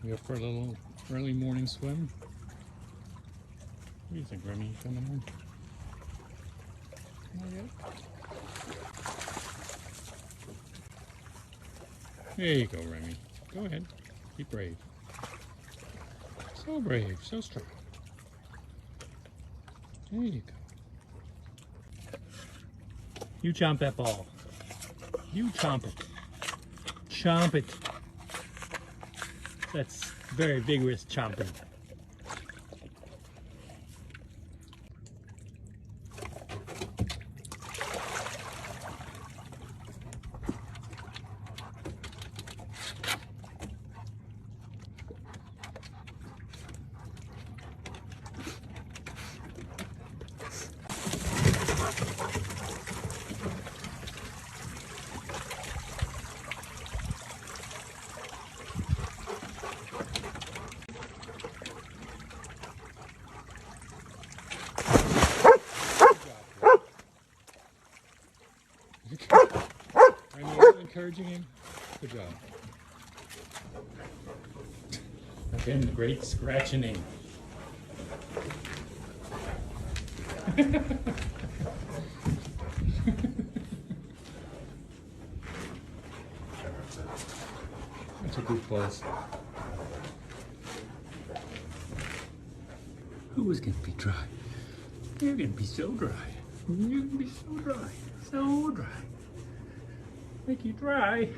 We go for a little early morning swim. What do you think, Remy? You coming in? Not yet? There you go, Remy. Go ahead. Be brave. So brave, so strong. There you go. You chomp that ball. You chomp it. Chomp it. That's very vigorous chomping. Are you encouraging him? Good job. Again, the great scratching. That's a good buzz. Who is going to be dry? You're going to be so dry. You're going to be so dry. So dry. Make you dry.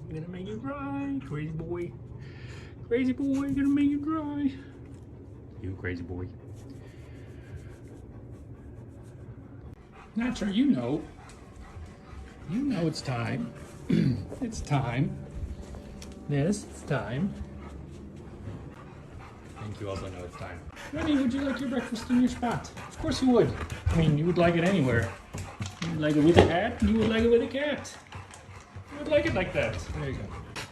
I'm gonna make you dry. Crazy boy. Crazy boy, gonna make you dry. You crazy boy. Not sure you know. You know it's time. It's time. Yes, it's time. I think you also know it's time. Remy, would you like your breakfast in your spot? Of course you would. I mean, you would like it anywhere. You would like it with a hat, and you would like it with a cat. You would like it like that. There you go.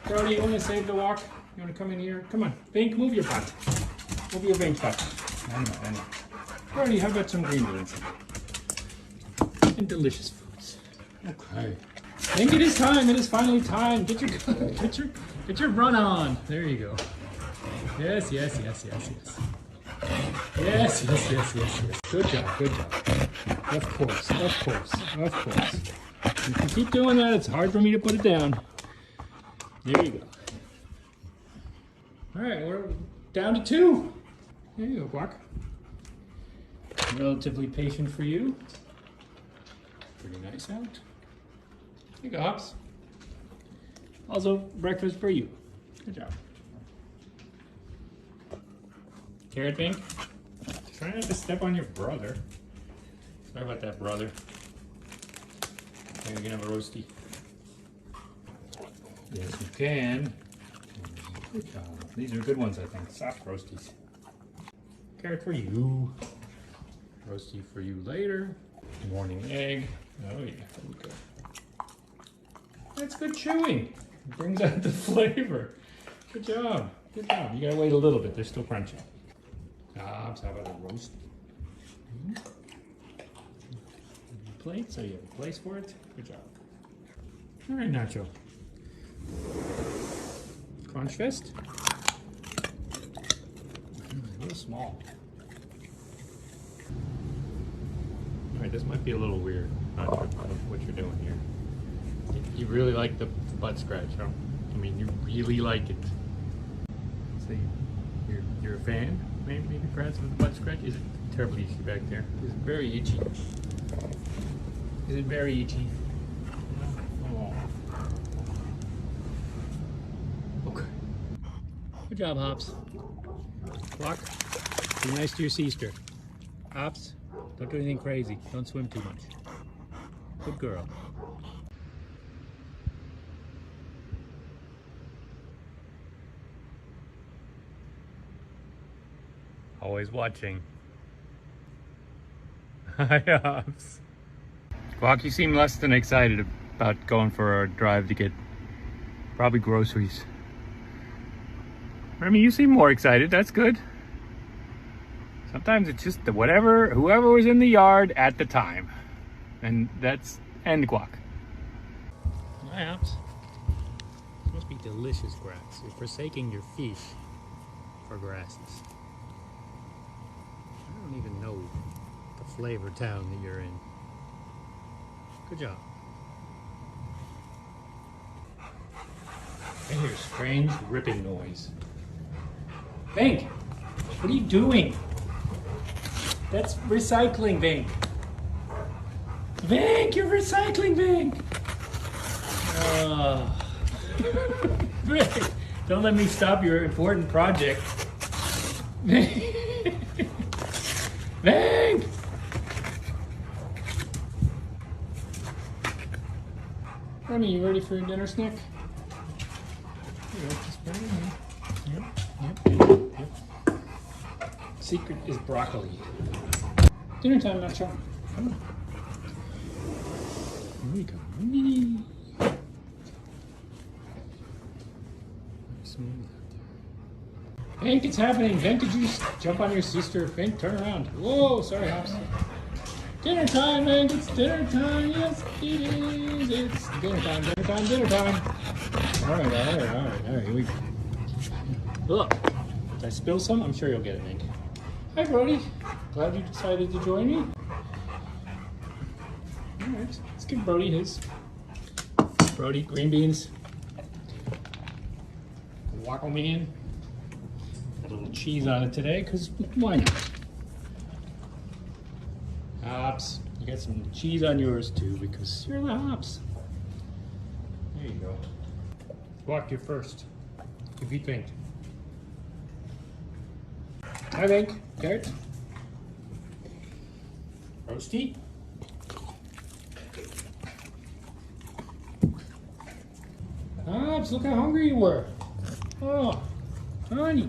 Brody, you want to save the walk? You want to come in here? Come on. Vink, move your pot. Move your Vink pot. I know. Brody, how about some green beans? And delicious foods. Okay. Vink, it is time. It is finally time. Get your run on. There you go. Yes. Yes. Good job. Of course. You can keep doing that. It's hard for me to put it down. There you go. All right, we're down to 2. There you go, Guac. Relatively patient for you. Pretty nice out. There you go, Hops. Also, breakfast for you. Good job. Carrot Pink. Try not to step on your brother. Sorry about that, brother. Maybe we can have a roasty. Yes, you can. Good job. These are good ones, I think. Soft roasties. Carrot for you. Roasty for you later. Morning egg. Oh yeah, there we go. That's good chewing. It brings out the flavor. Good job. You gotta wait a little bit. They're still crunchy. How about a roast? Plate, so you have a place for it. Good job. All right, Nacho. Crunch fist. A little small. All right, this might be a little weird. Not sure what you're doing here. You really like the butt scratch, huh? I mean, you really like it. See, you're a fan. Maybe perhaps with the butt scratch. Is it terribly itchy back there? Is it very itchy? Is it very itchy? Oh. Okay. Good job, Hops. Clock. Be nice to your sister. Hops, don't do anything crazy. Don't swim too much. Good girl. Always watching. Hi, Hops. Guac, you seem less than excited about going for a drive to get probably groceries. Remy, you seem more excited. That's good. Sometimes it's just whoever was in the yard at the time. And that's end Guac. Hi, Hops. This must be delicious grass. You're forsaking your fish. for grasses. I don't even know the flavor town that you're in. Good job. I hear a strange ripping noise. Bank! What are you doing? That's recycling, Bank. Bank, you're recycling, Bank! Bank, don't let me stop your important project. Bank! Honey, you ready for your dinner snack? Here, just put it in here. Yep. Secret is broccoli. Dinner time, Nacho. Come on. Here we go. Smooth out there. Hank, it's happening. Hank, did you just jump on your sister? Hank, turn around. Whoa, sorry, Hops. Dinner time, Hank. It's dinner time. Yes, it is. It's dinner time, dinner time, dinner time. All right. Here we go. Look, did I spill some? I'm sure you'll get it, Hank. Hi, Brody. Glad you decided to join me. All right, let's give Brody his. Brody, green beans. Guaco man. Got a little cheese on it today, because why not? Hops, you got some cheese on yours too, because you're the Hops. There you go. Walk you first. If you think. I think. Carrot. Roasty. Hops, look how hungry you were. Oh, honey.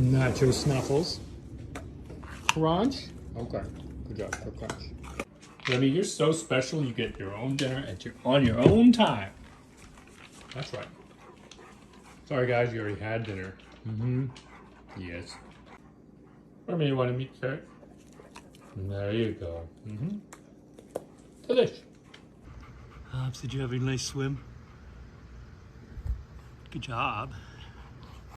Nacho Snuffles. Crunch. Okay, good job, good crunch. Remy, you're so special. You get your own dinner on your own time. That's right. Sorry, guys, you already had dinner. Yes. Remy, you want a meat carrot? There you go. Delish. Hops, did you have a nice swim? Good job.